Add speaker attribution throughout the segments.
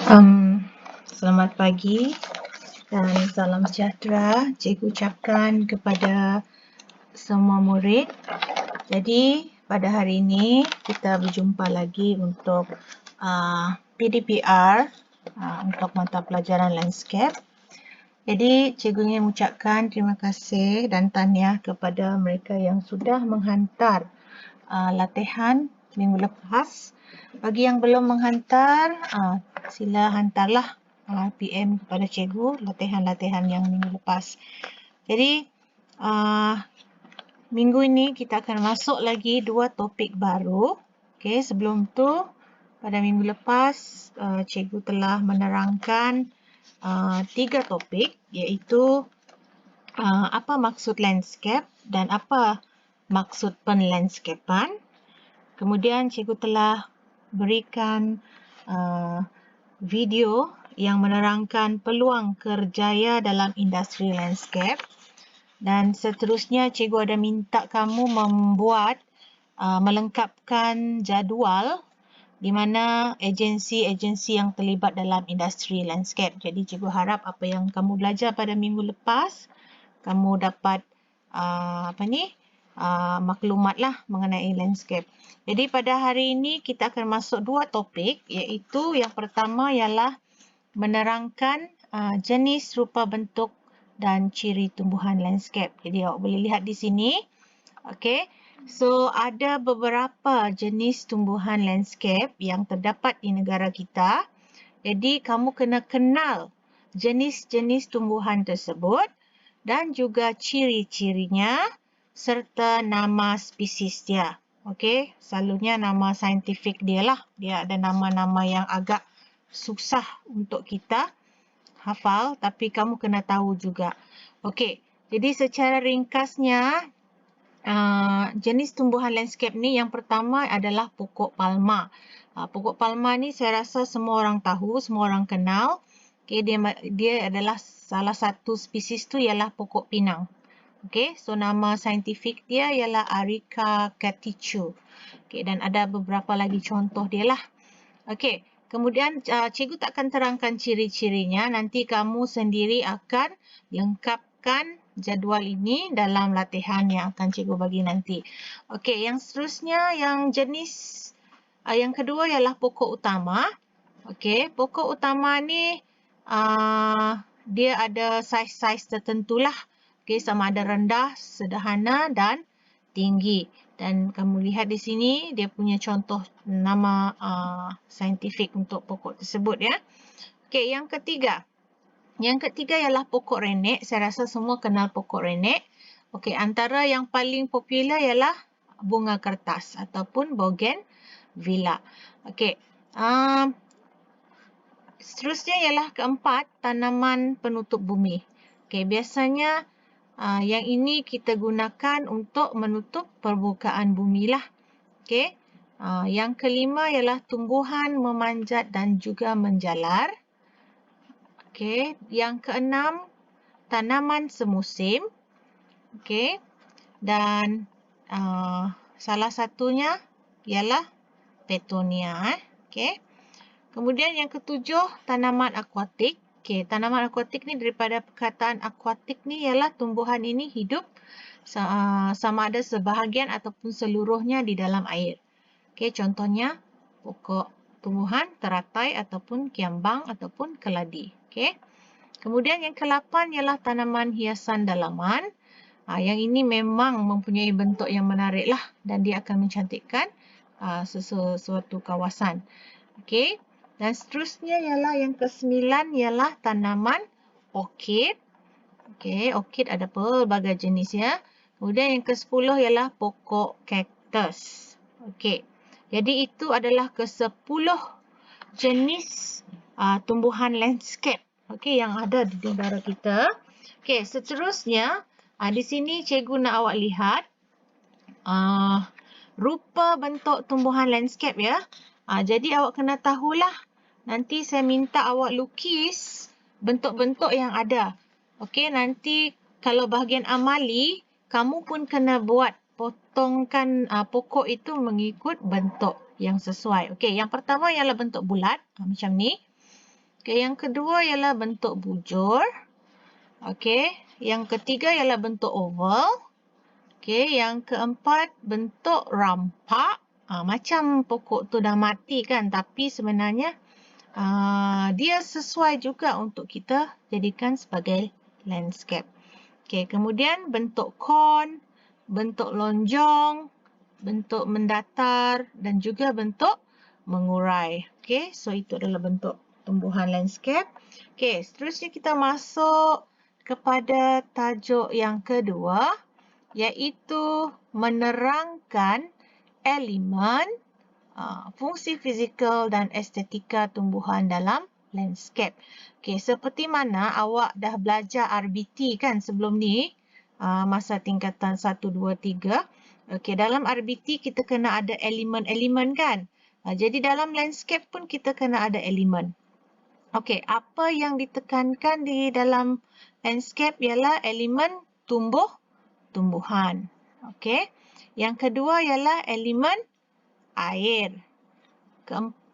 Speaker 1: Selamat pagi dan salam sejahtera. Cikgu ucapkan kepada semua murid. Jadi pada hari ini kita berjumpa lagi untuk PDPR untuk mata pelajaran landscape. Jadi cikgu ingin mengucapkan terima kasih dan tahniah kepada mereka yang sudah menghantar latihan minggu lepas. Bagi yang belum menghantar, sila hantarlah PM kepada cikgu latihan-latihan yang minggu lepas. Jadi minggu ini kita akan masuk lagi 2 topik baru. Okey, sebelum tu pada minggu lepas cikgu telah menerangkan 3 topik, iaitu apa maksud landscape dan apa maksud penlandscapan. Kemudian cikgu telah berikan video yang menerangkan peluang kerjaya dalam industri landscape. Dan seterusnya cikgu ada minta kamu membuat melengkapkan jadual di mana agensi-agensi yang terlibat dalam industri landscape. Jadi cikgu harap apa yang kamu belajar pada minggu lepas kamu dapat maklumatlah mengenai landscape. Jadi pada hari ini kita akan masuk 2 topik, iaitu yang pertama ialah menerangkan jenis, rupa bentuk dan ciri tumbuhan landscape. Jadi awak boleh lihat di sini. Okey. So ada beberapa jenis tumbuhan landscape yang terdapat di negara kita. Jadi kamu kena kenal jenis-jenis tumbuhan tersebut dan juga ciri-cirinya serta nama spesies dia. Okey, selalunya nama saintifik dia lah. Dia ada nama-nama yang agak susah untuk kita hafal, tapi kamu kena tahu juga. Okey, jadi secara ringkasnya jenis tumbuhan landscape ni yang pertama adalah pokok palma. Pokok palma ni saya rasa semua orang tahu, semua orang kenal. Okey, dia adalah salah satu spesies tu ialah pokok pinang. Okey, so nama saintifik dia ialah Areca catichu. Okey, dan ada beberapa lagi contoh dia lah. Okey, kemudian cikgu takkan terangkan ciri-cirinya, nanti kamu sendiri akan lengkapkan jadual ini dalam latihan yang akan cikgu bagi nanti. Okey, yang seterusnya yang jenis yang kedua ialah pokok utama. Okey, pokok utama ni dia ada saiz-saiz tertentulah. Okey, sama ada rendah, sederhana dan tinggi. Dan kamu lihat di sini dia punya contoh nama saintifik untuk pokok tersebut ya. Okey, yang ketiga. Yang ketiga ialah pokok renek. Saya rasa semua kenal pokok renek. Okey, antara yang paling popular ialah bunga kertas ataupun bougainvillea. Okey. Seterusnya ialah keempat, tanaman penutup bumi. Okey, biasanya yang ini kita gunakan untuk menutup permukaan bumi lah. Okey. Yang kelima ialah tumbuhan memanjat dan juga menjalar. Okey, yang keenam, tanaman semusim. Okey. Dan salah satunya ialah petunia. Okey. Kemudian yang ketujuh, tanaman akuatik. Okey, tanaman akuatik ni daripada perkataan akuatik ni ialah tumbuhan ini hidup sama ada sebahagian ataupun seluruhnya di dalam air. Okey, contohnya pokok tumbuhan teratai ataupun kiambang ataupun keladi. Okey. Kemudian yang ke-8 ialah tanaman hiasan dalaman. Yang ini memang mempunyai bentuk yang menarik lah dan dia akan mencantikkan sesuatu kawasan. Okey. Dan seterusnya ialah yang ke-9 ialah tanaman orkid. Okey, orkid ada pelbagai jenis ya. Kemudian yang ke-10 ialah pokok kaktus. Okey. Jadi itu adalah ke-10 jenis tumbuhan landscape okey yang ada di negara kita. Okey, seterusnya di sini cikgu nak awak lihat rupa bentuk tumbuhan landscape ya. Jadi awak kena tahulah. Nanti saya minta awak lukis bentuk-bentuk yang ada. Okey, nanti kalau bahagian amali, kamu pun kena buat potongkan pokok itu mengikut bentuk yang sesuai. Okey, yang pertama ialah bentuk bulat macam ni. Okey, yang kedua ialah bentuk bujur. Okey, yang ketiga ialah bentuk oval. Okey, yang keempat bentuk rampak. Macam pokok tu dah mati kan, tapi sebenarnya dia sesuai juga untuk kita jadikan sebagai landscape. Okey, kemudian bentuk kon, bentuk lonjong, bentuk mendatar dan juga bentuk mengurai. Okey, so itu adalah bentuk tumbuhan landscape. Okey, seterusnya kita masuk kepada tajuk yang kedua, iaitu menerangkan elemen, fungsi fizikal dan estetika tumbuhan dalam landscape. Okey, seperti mana awak dah belajar RBT kan sebelum ni, masa tingkatan 1, 2, 3. Okey, dalam RBT kita kena ada elemen-elemen kan. Jadi dalam landscape pun kita kena ada elemen. Okey, apa yang ditekankan di dalam landscape ialah elemen tumbuhan. Okey. Yang kedua ialah elemen air.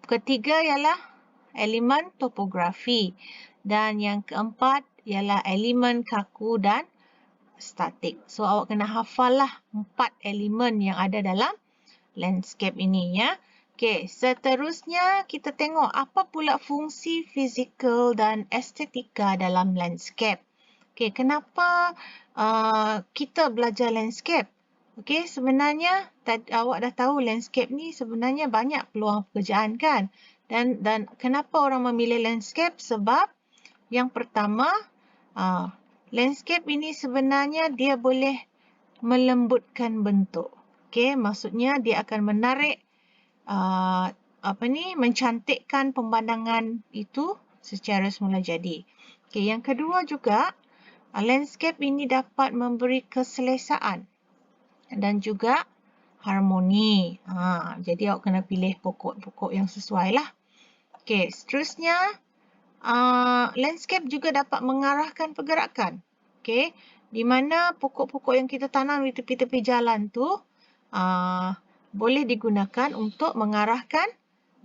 Speaker 1: Ketiga ialah elemen topografi. Dan yang keempat ialah elemen kaku dan statik. So, awak kena hafal lah 4 elemen yang ada dalam landscape ini ya. Okey, seterusnya kita tengok apa pula fungsi fizikal dan estetika dalam landscape. Okey, kenapa kita belajar landscape? Okey, sebenarnya awak dah tahu landscape ni sebenarnya banyak peluang pekerjaan kan? Dan kenapa orang memilih landscape? Sebab yang pertama, landscape ini sebenarnya dia boleh melembutkan bentuk. Okey, maksudnya dia akan menarik mencantikkan pemandangan itu secara semula jadi. Okey, yang kedua juga, landscape ini dapat memberi keselesaan dan juga harmoni. Jadi awak kena pilih pokok-pokok yang sesuai lah. Okey, seterusnya, landscape juga dapat mengarahkan pergerakan. Okey, di mana pokok-pokok yang kita tanam di tepi-tepi jalan tu boleh digunakan untuk mengarahkan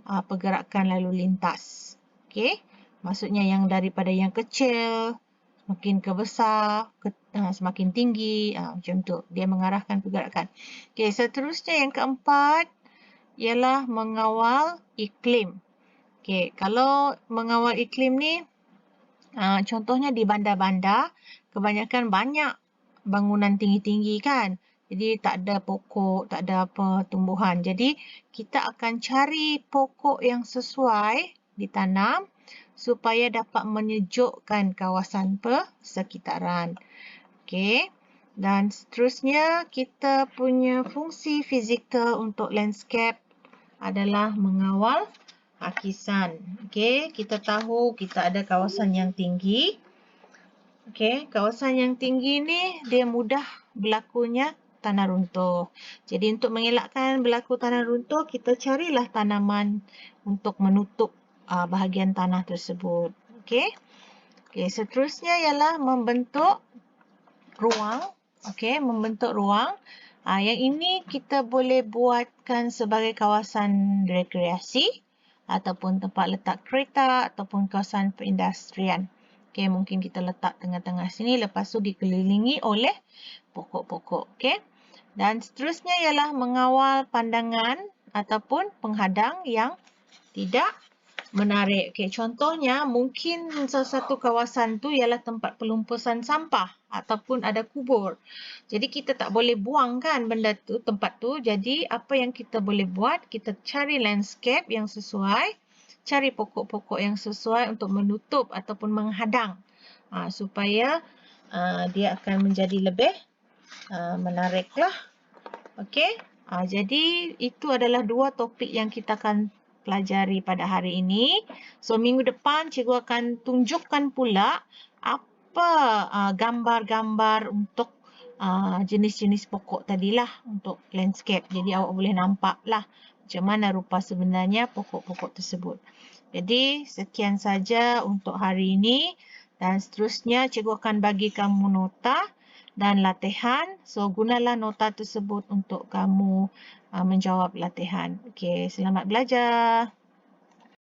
Speaker 1: pergerakan lalu lintas. Okey, maksudnya yang daripada yang kecil semakin ke besar, semakin tinggi, macam tu. Dia mengarahkan pergerakan. Okey, seterusnya yang keempat ialah mengawal iklim. Okey, kalau mengawal iklim ni, contohnya di bandar-bandar, kebanyakan banyak bangunan tinggi-tinggi kan. Jadi tak ada pokok, tak ada apa tumbuhan. Jadi kita akan cari pokok yang sesuai ditanam supaya dapat menyejukkan kawasan persekitaran. Okey. Dan seterusnya kita punya fungsi fizikal untuk landscape adalah mengawal hakisan. Okey, kita tahu kita ada kawasan yang tinggi. Okey, kawasan yang tinggi ni dia mudah berlakunya tanah runtuh. Jadi untuk mengelakkan berlaku tanah runtuh, kita carilah tanaman untuk menutup bahagian tanah tersebut. Okey. Okey, seterusnya ialah membentuk ruang. Okey, membentuk ruang. Yang ini kita boleh buatkan sebagai kawasan rekreasi ataupun tempat letak kereta ataupun kawasan perindustrian. Okey, mungkin kita letak tengah-tengah sini, lepas tu dikelilingi oleh pokok-pokok. Okey. Dan seterusnya ialah mengawal pandangan ataupun penghadang yang tidak menarik. Okey, contohnya mungkin salah satu kawasan tu ialah tempat pelumpusan sampah ataupun ada kubur. Jadi kita tak boleh buang kan benda tu, tempat tu. Jadi apa yang kita boleh buat, kita cari landscape yang sesuai, cari pokok-pokok yang sesuai untuk menutup ataupun menghadang supaya dia akan menjadi lebih menariklah. Okey. Jadi itu adalah 2 topik yang kita akan pelajari pada hari ini. So minggu depan cikgu akan tunjukkan pula apa gambar-gambar untuk jenis-jenis pokok tadilah untuk landscape. Jadi awak boleh nampaklah macam mana rupa sebenarnya pokok-pokok tersebut. Jadi sekian saja untuk hari ini dan seterusnya cikgu akan bagi kamu nota dan latihan. So gunalah nota tersebut untuk kamu menjawab latihan. Okey, selamat belajar.